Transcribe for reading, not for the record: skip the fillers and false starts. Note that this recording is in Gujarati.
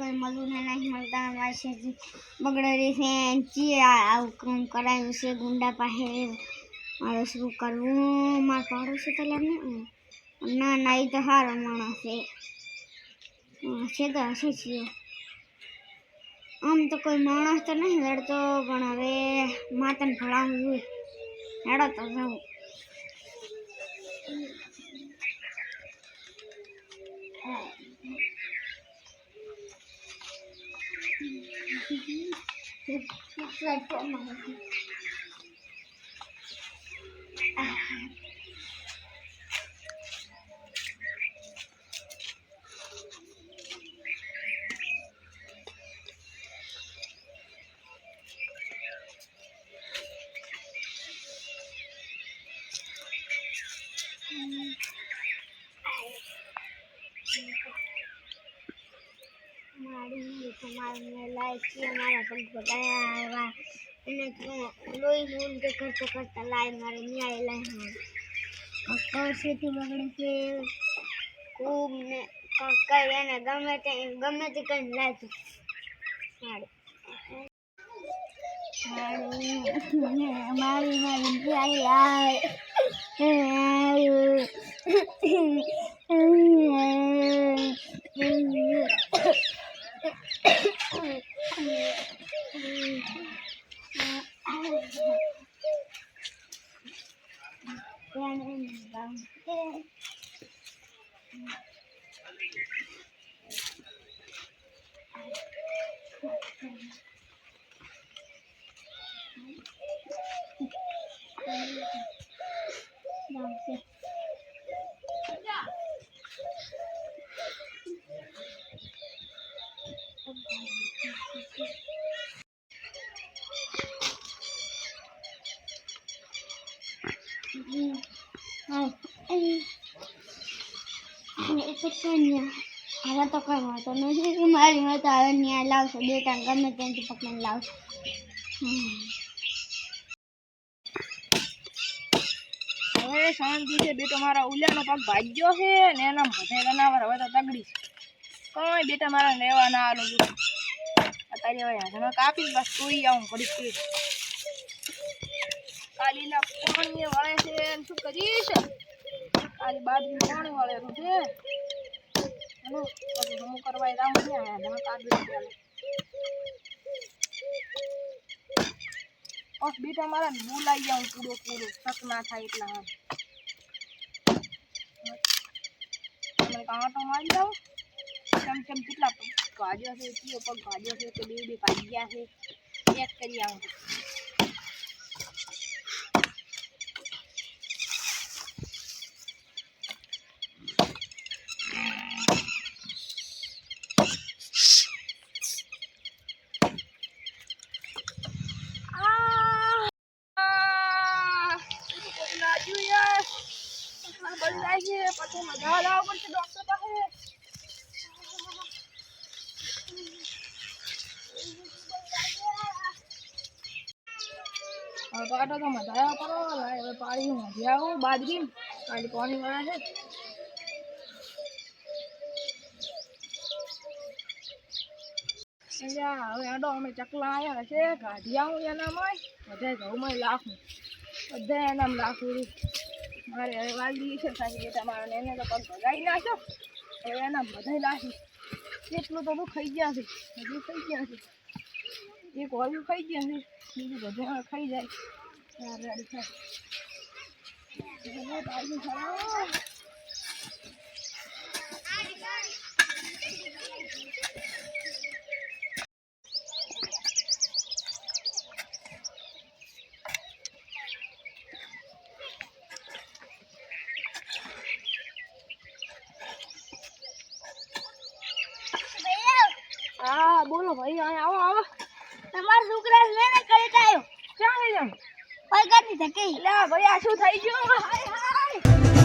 कोई मलूने नहीं मिलता हमारे से बगड़ रही से ची काम कराયું છે ગુંડા પાસે મારે શું કરવું મારા પાડોશી તો લડને ના ના એ તો સારો માણસ છે તો હશે છીએ આમ તો કોઈ માણસ તો નહીં લડતો પણ હવે માતાને ભણાવવું જોઈએ હેડો તો જાઉં हमारे लाइक किया हमारा पग बताया लोई मूल के करते करते लाई मारे नहीं आए लाई हाँ कौन से थी मगड़ी से खूब ने कई ने गमे ते कहीं लाई थी हमारी नहीं आई आए હવે તો કઈ વાતો નથી મારી વાતો હવે ન્યાય લાવશે બેટા ગમે ત્યાંથી પકડીને લાવશે હવે શાંતિ છે બેટો મારા ઉલ્યાનો પગ ભાગ્યો છે ને એના બધે જનાવર હવે તો તગડી કઈ બેટા મારા લેવા ના આલો અત્યારે હવે હાથમાં કાપી બસ તોઈ આવું ઘડી કાલીના પાણી વળે છે શું કરીશ કાલી બાજરી પાણી વળેલું છે પછી હું કરવા જાઉં ને હાથમાં કાપી બસ બેટા મારા બોલાઈ જાઉં પૂરો શક ના થાય એટલા હા કાંટો મારી જાઉં ચમ કેટલા ભાજ્યો છે કયો પગ ભાજ્યો છે કે બે ભાજી ગયા છે ચેક કરી આવું પછી મજા લાવવા પડશે ડોક્ટર પાસે પાટો તો મજા કરો હવે પાણી મજા આવું બાજરી કાલે પાણી વાળા છે હવે આડો અમે ચકલા આવ્યા છે કાઢી આવું એનામાં બધા ઘઉંમાં લાખું બધા એનામ લાખું મારે હવે વાલી છે સાચી બેટા મારા એને તો પગ ભગાઈ નાખ્યો હવે એના બધા લાખી એટલું તો હું ખાઈ ગયા છે હજુ ખાઈ ગયા છે એક હોયું ખાઈ ગયા છે બીજું બધા ખાઈ જાય રેડી થાય હા બોલો ભાઈ આવો આવો તમારા છોકરા લઈને કરી આવ્યો ક્યાં લઈ જાવ કોઈ કરી શકે લે ભાઈ આ શું થઈ ગયું હાય હાય